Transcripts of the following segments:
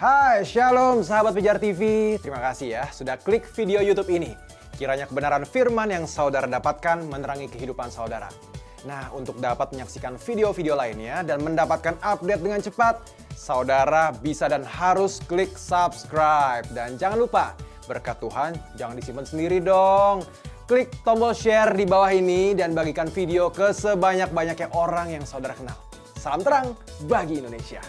Hai, Shalom sahabat Pijar TV. Terima kasih ya sudah klik video YouTube ini. Kiranya kebenaran firman yang saudara dapatkan menerangi kehidupan saudara. Nah, untuk dapat menyaksikan video-video lainnya dan mendapatkan update dengan cepat, saudara bisa dan harus klik subscribe. Dan jangan lupa, berkat Tuhan jangan disimpan sendiri dong. Klik tombol share di bawah ini dan bagikan video ke sebanyak-banyaknya orang yang saudara kenal. Salam terang bagi Indonesia.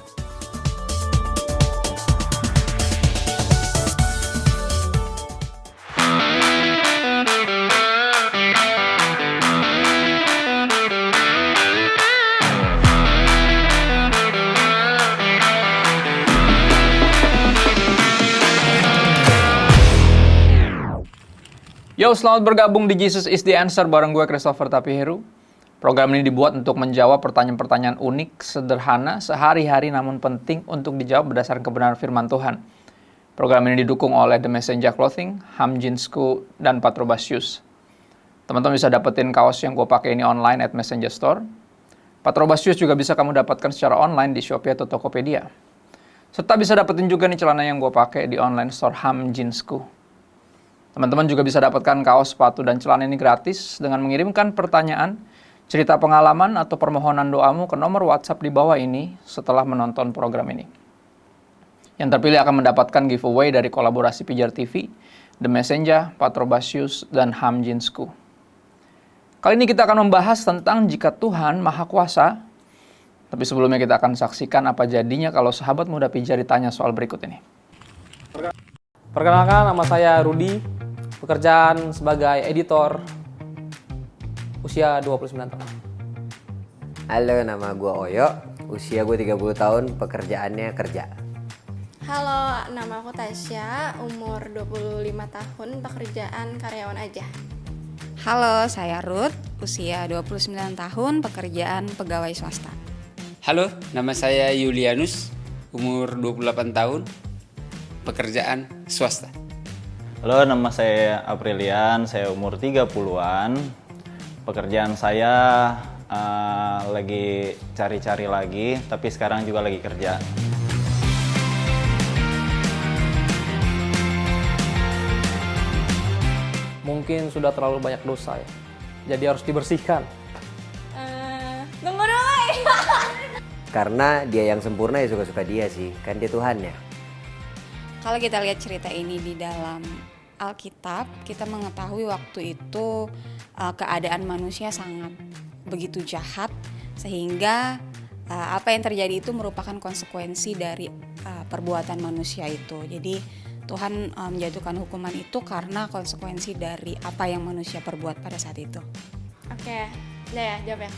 Yo, selamat bergabung di Jesus is the Answer bareng gue Christopher Tapiheru. Program ini dibuat untuk menjawab pertanyaan-pertanyaan unik, sederhana, sehari-hari namun penting untuk dijawab berdasarkan kebenaran firman Tuhan. Program ini didukung oleh The Messenger Clothing, Hamjinsku, dan Patrobasius. Teman-teman bisa dapetin kaos yang gue pakai ini online at Messenger Store. Patrobasius juga bisa kamu dapatkan secara online di Shopee atau Tokopedia. Serta bisa dapetin juga nih celana yang gue pakai di online store Hamjinsku. Teman-teman juga bisa dapatkan kaos, sepatu, dan celana ini gratis dengan mengirimkan pertanyaan, cerita pengalaman, atau permohonan doamu ke nomor WhatsApp di bawah ini setelah menonton program ini. Yang terpilih akan mendapatkan giveaway dari kolaborasi Pijar TV, The Messenger, Patrobasius, dan Hamjinsku. Kali ini kita akan membahas tentang jika Tuhan Maha Kuasa. Tapi sebelumnya kita akan saksikan apa jadinya kalau sahabat muda Pijar ditanya soal berikut ini. Perkenalkan, nama saya Rudi. Pekerjaan sebagai editor, usia 29 tahun. Halo, nama gue Oyo, usia gue 30 tahun, pekerjaannya kerja. Halo, nama aku Tasya, umur 25 tahun, pekerjaan karyawan aja. Halo, saya Ruth, usia 29 tahun, pekerjaan pegawai swasta. Halo, nama saya Yulianus, umur 28 tahun, pekerjaan swasta. Halo, nama saya Aprilian, saya umur 30-an. Pekerjaan saya lagi cari-cari lagi, tapi sekarang juga lagi kerja. Mungkin sudah terlalu banyak dosa ya, jadi harus dibersihkan. Tunggu dulu. Karena dia yang sempurna ya suka-suka dia sih, kan dia Tuhan ya. Kalau kita lihat cerita ini di dalam Alkitab, kita mengetahui waktu itu keadaan manusia sangat begitu jahat, sehingga apa yang terjadi itu merupakan konsekuensi dari perbuatan manusia itu. Jadi Tuhan menjatuhkan hukuman itu karena konsekuensi dari apa yang manusia perbuat pada saat itu. Oke, udah ya, jawab ya.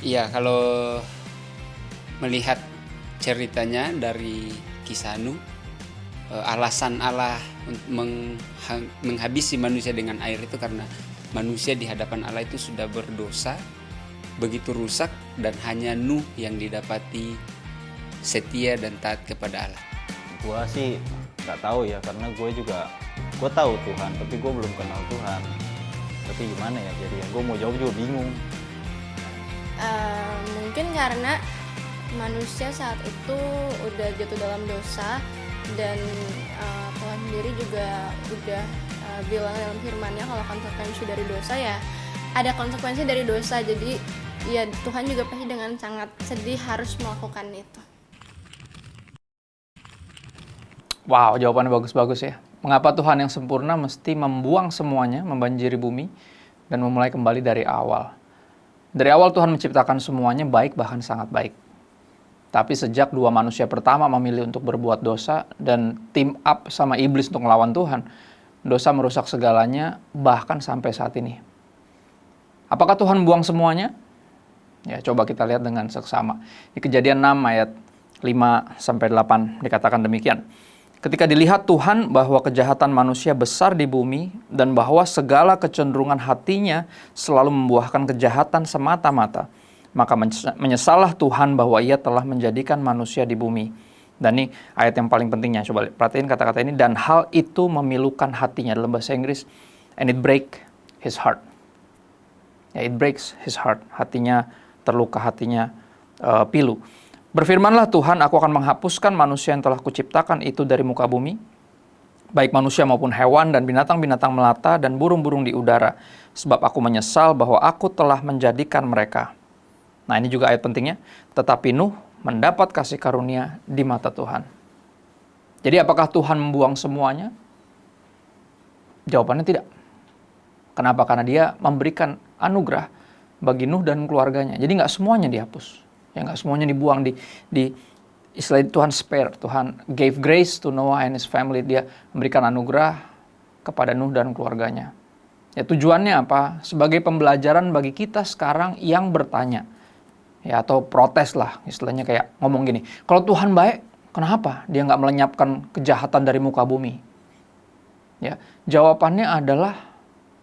Iya, kalau melihat ceritanya dari Kisah Nuh, alasan Allah menghabisi manusia dengan air itu karena manusia di hadapan Allah itu sudah berdosa, begitu rusak, dan hanya Nuh yang didapati setia dan taat kepada Allah. Gue sih nggak tahu ya, karena gue tahu Tuhan, tapi gue belum kenal Tuhan. Tapi gimana ya jadinya, gue mau jawab juga bingung. Mungkin karena manusia saat itu udah jatuh dalam dosa, dan Tuhan sendiri juga udah bilang dalam firman-Nya kalau konsekuensi dari dosa ya ada konsekuensi dari dosa. Jadi ya Tuhan juga pasti dengan sangat sedih harus melakukan itu. Wow, jawabannya bagus-bagus ya. Mengapa Tuhan yang sempurna mesti membuang semuanya, membanjiri bumi, dan memulai kembali dari awal? Dari awal Tuhan menciptakan semuanya baik, bahkan sangat baik. Tapi sejak dua manusia pertama memilih untuk berbuat dosa dan team up sama iblis untuk melawan Tuhan, dosa merusak segalanya, bahkan sampai saat ini. Apakah Tuhan buang semuanya? Ya, coba kita lihat dengan seksama. Di Kejadian 6 ayat 5-8 dikatakan demikian. Ketika dilihat Tuhan bahwa kejahatan manusia besar di bumi dan bahwa segala kecenderungan hatinya selalu membuahkan kejahatan semata-mata, maka menyesallah Tuhan bahwa ia telah menjadikan manusia di bumi. Dan ini ayat yang paling pentingnya, coba perhatiin kata-kata ini. Dan hal itu memilukan hatinya, dalam bahasa Inggris, and it break his heart. Ya, it breaks his heart, hatinya terluka, hatinya pilu. Berfirmanlah Tuhan, aku akan menghapuskan manusia yang telah kuciptakan itu dari muka bumi, baik manusia maupun hewan dan binatang-binatang melata dan burung-burung di udara, sebab aku menyesal bahwa aku telah menjadikan mereka. Nah, ini juga ayat pentingnya. Tetapi Nuh mendapat kasih karunia di mata Tuhan. Jadi apakah Tuhan membuang semuanya? Jawabannya tidak. Kenapa? Karena dia memberikan anugerah bagi Nuh dan keluarganya. Jadi nggak semuanya dihapus. Ya, nggak semuanya dibuang. Istilah Tuhan spare. Tuhan gave grace to Noah and his family. Dia memberikan anugerah kepada Nuh dan keluarganya. Ya, tujuannya apa? Sebagai pembelajaran bagi kita sekarang yang bertanya. Ya, atau protes lah. Istilahnya kayak ngomong gini. Kalau Tuhan baik, kenapa dia nggak melenyapkan kejahatan dari muka bumi? Ya, jawabannya adalah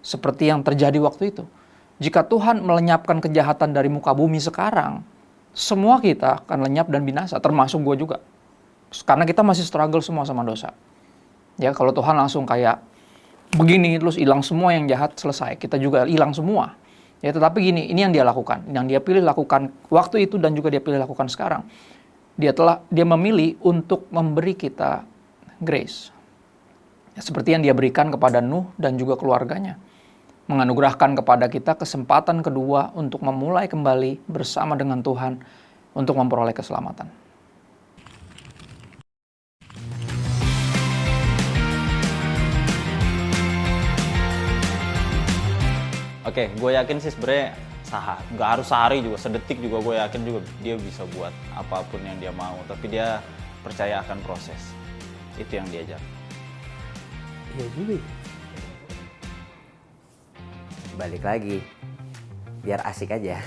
seperti yang terjadi waktu itu. Jika Tuhan melenyapkan kejahatan dari muka bumi sekarang, semua kita akan lenyap dan binasa, termasuk gue juga. Karena kita masih struggle semua sama dosa. Ya, kalau Tuhan langsung kayak begini, terus hilang semua yang jahat, selesai. Kita juga hilang semua. Ya, tetapi gini, ini yang dia lakukan. Yang dia pilih lakukan waktu itu dan juga dia pilih lakukan sekarang. Dia memilih untuk memberi kita grace. Ya, seperti yang dia berikan kepada Nuh dan juga keluarganya. Menganugerahkan kepada kita kesempatan kedua untuk memulai kembali bersama dengan Tuhan untuk memperoleh keselamatan. Oke, gue yakin sih sebenarnya nggak harus sehari juga, sedetik juga gue yakin juga dia bisa buat apapun yang dia mau. Tapi dia percaya akan proses. Itu yang diajar. Iya juga. Balik lagi, biar asik aja.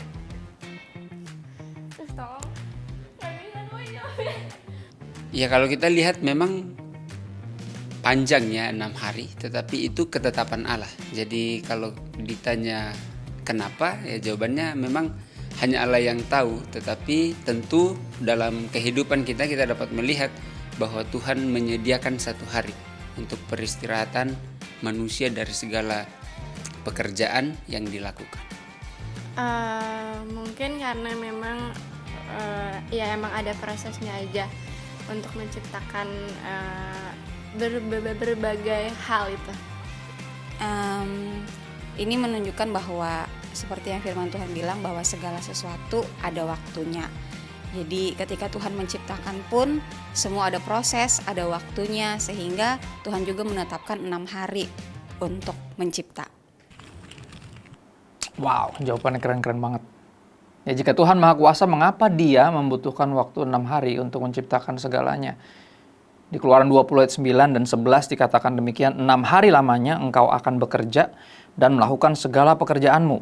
Ya kalau kita lihat memang panjangnya 6 hari, tetapi itu ketetapan Allah. Jadi kalau ditanya kenapa, ya jawabannya memang hanya Allah yang tahu. Tetapi tentu dalam kehidupan kita dapat melihat bahwa Tuhan menyediakan 1 hari untuk peristirahatan manusia dari segala pekerjaan yang dilakukan. Mungkin karena memang ya emang ada prosesnya aja untuk menciptakan berbagai hal itu. Ini menunjukkan bahwa seperti yang firman Tuhan bilang bahwa segala sesuatu ada waktunya. Jadi ketika Tuhan menciptakan pun semua ada proses, ada waktunya, sehingga Tuhan juga menetapkan 6 hari untuk mencipta. Wow, jawabannya keren-keren banget. Ya, jika Tuhan Maha Kuasa, mengapa dia membutuhkan waktu 6 hari untuk menciptakan segalanya? Di Keluaran 20 ayat 9 dan 11 dikatakan demikian, 6 hari lamanya engkau akan bekerja dan melakukan segala pekerjaanmu.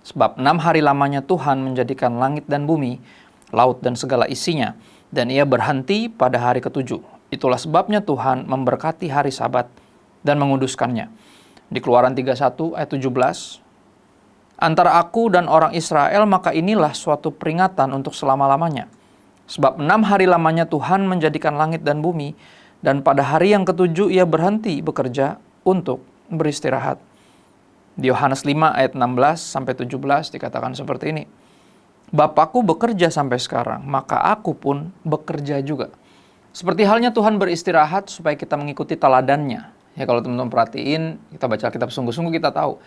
Sebab 6 hari lamanya Tuhan menjadikan langit dan bumi, laut dan segala isinya, dan ia berhenti pada hari ke-7. Itulah sebabnya Tuhan memberkati hari Sabat dan menguduskannya. Di Keluaran 31 ayat 17, antara aku dan orang Israel maka inilah suatu peringatan untuk selama-lamanya. Sebab 6 hari lamanya Tuhan menjadikan langit dan bumi, dan pada hari yang ke-7 ia berhenti bekerja untuk beristirahat. Di Yohanes 5 ayat 16-17 dikatakan seperti ini. Bapakku bekerja sampai sekarang, maka aku pun bekerja juga. Seperti halnya Tuhan beristirahat supaya kita mengikuti teladannya. Ya, kalau teman-teman perhatiin, kita baca kitab sungguh-sungguh, kita tahu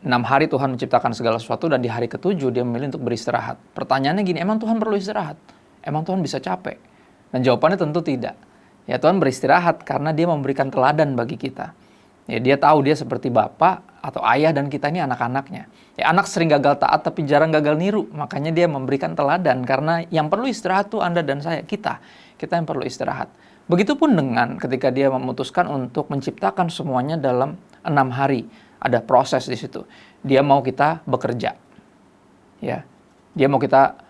6 hari Tuhan menciptakan segala sesuatu dan di hari ke-7 dia memilih untuk beristirahat. Pertanyaannya gini, emang Tuhan perlu istirahat? Emang Tuhan bisa capek? Dan jawabannya tentu tidak. Ya, Tuhan beristirahat karena dia memberikan teladan bagi kita. Ya, dia tahu dia seperti bapak atau ayah dan kita ini anak-anaknya. Ya, anak sering gagal taat tapi jarang gagal niru. Makanya dia memberikan teladan karena yang perlu istirahat tuh Anda dan saya, kita. Kita yang perlu istirahat. Begitupun dengan ketika dia memutuskan untuk menciptakan semuanya dalam 6 hari. Ada proses di situ. Dia mau kita bekerja. Ya. Dia mau kita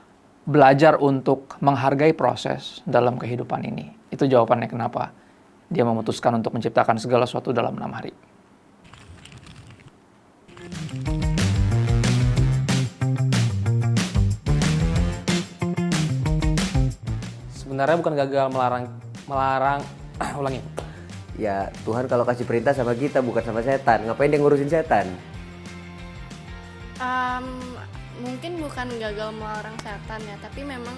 belajar untuk menghargai proses dalam kehidupan ini. Itu jawabannya kenapa dia memutuskan untuk menciptakan segala sesuatu dalam 6 hari. Sebenarnya bukan gagal melarang ulangi. Ya Tuhan kalau kasih perintah sama kita bukan sama setan. Ngapain dia ngurusin setan? Mungkin bukan gagal melarang setan ya, tapi memang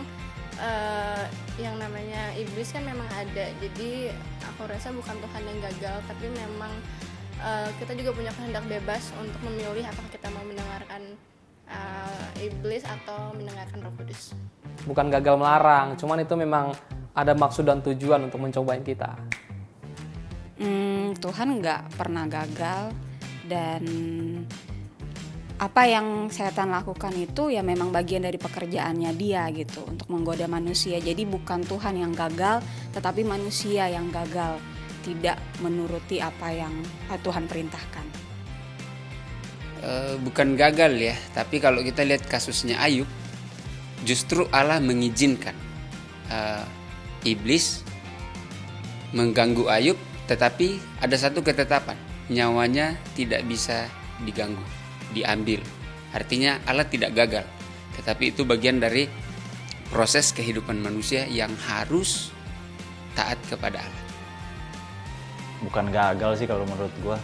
yang namanya iblis kan memang ada. Jadi aku rasa bukan Tuhan yang gagal, tapi memang kita juga punya kehendak bebas untuk memilih apakah kita mau mendengarkan iblis atau mendengarkan Roh Kudus. Bukan gagal melarang, cuman itu memang ada maksud dan tujuan untuk mencobain kita. Tuhan nggak pernah gagal, dan apa yang setan lakukan itu ya memang bagian dari pekerjaannya dia gitu, untuk menggoda manusia. Jadi bukan Tuhan yang gagal, tetapi manusia yang gagal, tidak menuruti apa yang Tuhan perintahkan. Bukan gagal ya, tapi kalau kita lihat kasusnya Ayub, justru Allah mengizinkan iblis mengganggu Ayub, tetapi ada satu ketetapan, nyawanya tidak bisa diganggu, diambil. Artinya Allah tidak gagal, tetapi itu bagian dari proses kehidupan manusia yang harus taat kepada Allah. Bukan gagal sih kalau menurut gua.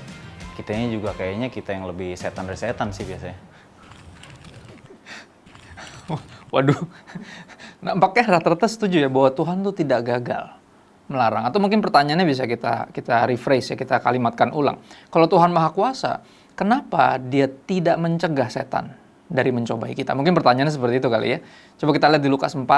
Kitanya juga kayaknya kita yang lebih setan dari setan sih biasanya. Waduh, nampaknya rata-rata setuju ya bahwa Tuhan tuh tidak gagal melarang. Atau mungkin pertanyaannya bisa kita rephrase ya, kita kalimatkan ulang. Kalau Tuhan Maha Kuasa, kenapa Dia tidak mencegah setan dari mencobai kita? Mungkin pertanyaannya seperti itu kali ya. Coba kita lihat di Lukas 4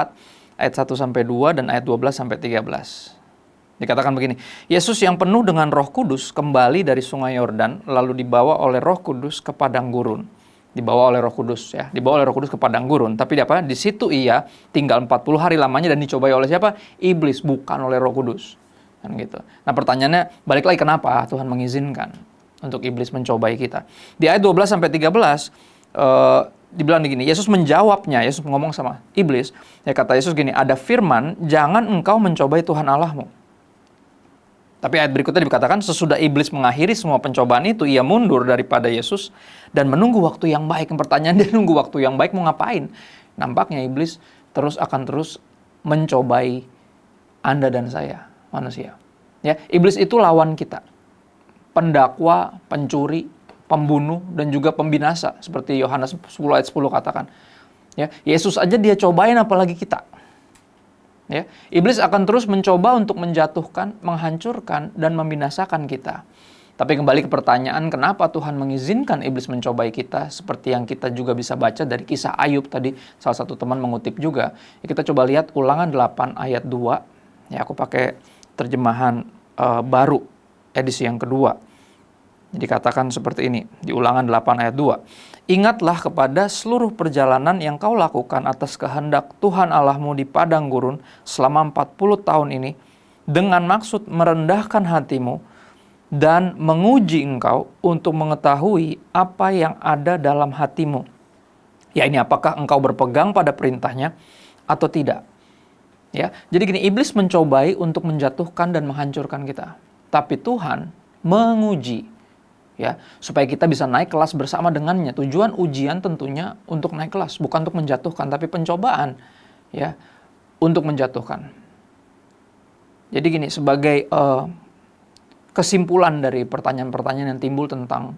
ayat 1-2 dan ayat 12-13. Dikatakan begini, Yesus yang penuh dengan Roh Kudus kembali dari sungai Yordan, lalu dibawa oleh Roh Kudus ke padang gurun. Dibawa oleh Roh Kudus ya, dibawa oleh Roh Kudus ke padang gurun. Tapi di situ ia tinggal 40 hari lamanya dan dicobai oleh siapa? Iblis, bukan oleh Roh Kudus. Kan gitu. Nah, pertanyaannya balik lagi, kenapa Tuhan mengizinkan untuk iblis mencobai kita? Di ayat 12-13 dibilang begini, Yesus menjawabnya, Yesus ngomong sama iblis, ya kata Yesus gini, ada firman, jangan engkau mencobai Tuhan Allahmu. Tapi ayat berikutnya dikatakan, sesudah iblis mengakhiri semua pencobaan itu, ia mundur daripada Yesus dan menunggu waktu yang baik. Pertanyaan, dia nunggu waktu yang baik mau ngapain? Nampaknya iblis akan terus mencobai Anda dan saya, manusia. Ya, iblis itu lawan kita. Pendakwa, pencuri, pembunuh, dan juga pembinasa. Seperti Yohanes 10 ayat 10 katakan. Ya, Yesus aja dia cobain, apalagi kita. Ya, iblis akan terus mencoba untuk menjatuhkan, menghancurkan, dan membinasakan kita. Tapi kembali ke pertanyaan, kenapa Tuhan mengizinkan iblis mencobai kita? Seperti yang kita juga bisa baca dari kisah Ayub tadi, salah satu teman mengutip juga. Ya, kita coba lihat Ulangan 8 ayat 2. Ya, aku pakai terjemahan baru, edisi yang kedua. Dikatakan seperti ini, di Ulangan 8 ayat 2. Ingatlah kepada seluruh perjalanan yang kau lakukan atas kehendak Tuhan Allahmu di padang gurun selama 40 tahun ini, dengan maksud merendahkan hatimu dan menguji engkau untuk mengetahui apa yang ada dalam hatimu. Ya, ini apakah engkau berpegang pada perintahnya atau tidak. Ya, jadi gini, iblis mencobai untuk menjatuhkan dan menghancurkan kita. Tapi Tuhan menguji, ya, supaya kita bisa naik kelas bersama dengannya. Tujuan ujian tentunya untuk naik kelas, bukan untuk menjatuhkan, tapi pencobaan, ya, untuk menjatuhkan. Jadi gini, sebagai kesimpulan dari pertanyaan-pertanyaan yang timbul tentang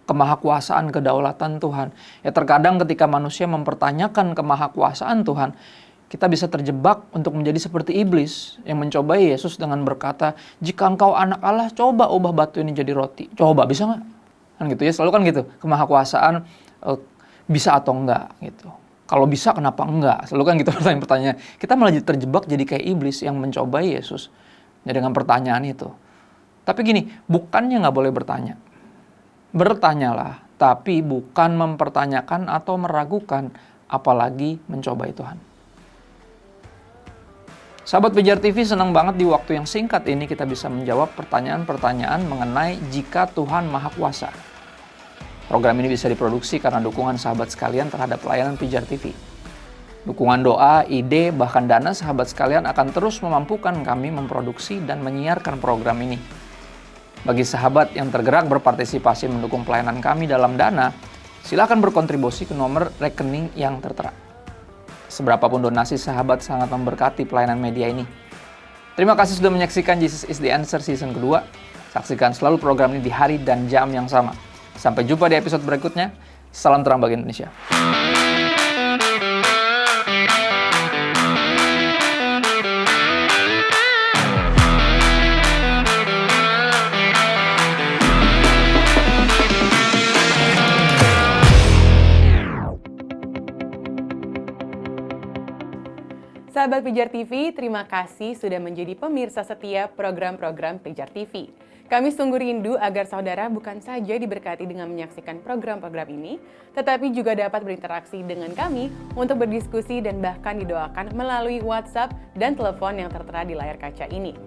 kemahakuasaan, kedaulatan Tuhan, ya terkadang ketika manusia mempertanyakan kemahakuasaan Tuhan, kita bisa terjebak untuk menjadi seperti iblis yang mencobai Yesus dengan berkata, jika engkau anak Allah, coba ubah batu ini jadi roti. Coba, bisa nggak? Kan gitu ya, selalu kan gitu. Kemahakuasaan bisa atau enggak gitu. Kalau bisa, kenapa enggak? Selalu kan gitu pertanyaan-pertanyaan. Kita malah terjebak jadi kayak iblis yang mencobai Yesus ya, dengan pertanyaan itu. Tapi gini, bukannya nggak boleh bertanya. Bertanyalah, tapi bukan mempertanyakan atau meragukan, apalagi mencobai Tuhan. Sahabat Pijar TV, senang banget di waktu yang singkat ini kita bisa menjawab pertanyaan-pertanyaan mengenai jika Tuhan Maha Kuasa. Program ini bisa diproduksi karena dukungan sahabat sekalian terhadap pelayanan Pijar TV. Dukungan doa, ide, bahkan dana sahabat sekalian akan terus memampukan kami memproduksi dan menyiarkan program ini. Bagi sahabat yang tergerak berpartisipasi mendukung pelayanan kami dalam dana, silakan berkontribusi ke nomor rekening yang tertera. Seberapapun donasi sahabat sangat memberkati pelayanan media ini. Terima kasih sudah menyaksikan Jesus is the Answer season kedua. Saksikan selalu program ini di hari dan jam yang sama. Sampai jumpa di episode berikutnya. Salam terang bagi Indonesia. Sahabat Pijar TV, terima kasih sudah menjadi pemirsa setia program-program Pijar TV. Kami sungguh rindu agar saudara bukan saja diberkati dengan menyaksikan program-program ini, tetapi juga dapat berinteraksi dengan kami untuk berdiskusi dan bahkan didoakan melalui WhatsApp dan telepon yang tertera di layar kaca ini.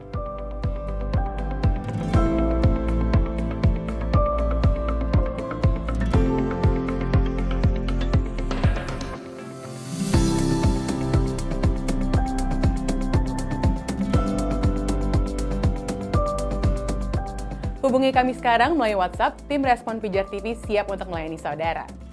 Hubungi kami sekarang melalui WhatsApp, tim Respon Pijar TV siap untuk melayani saudara.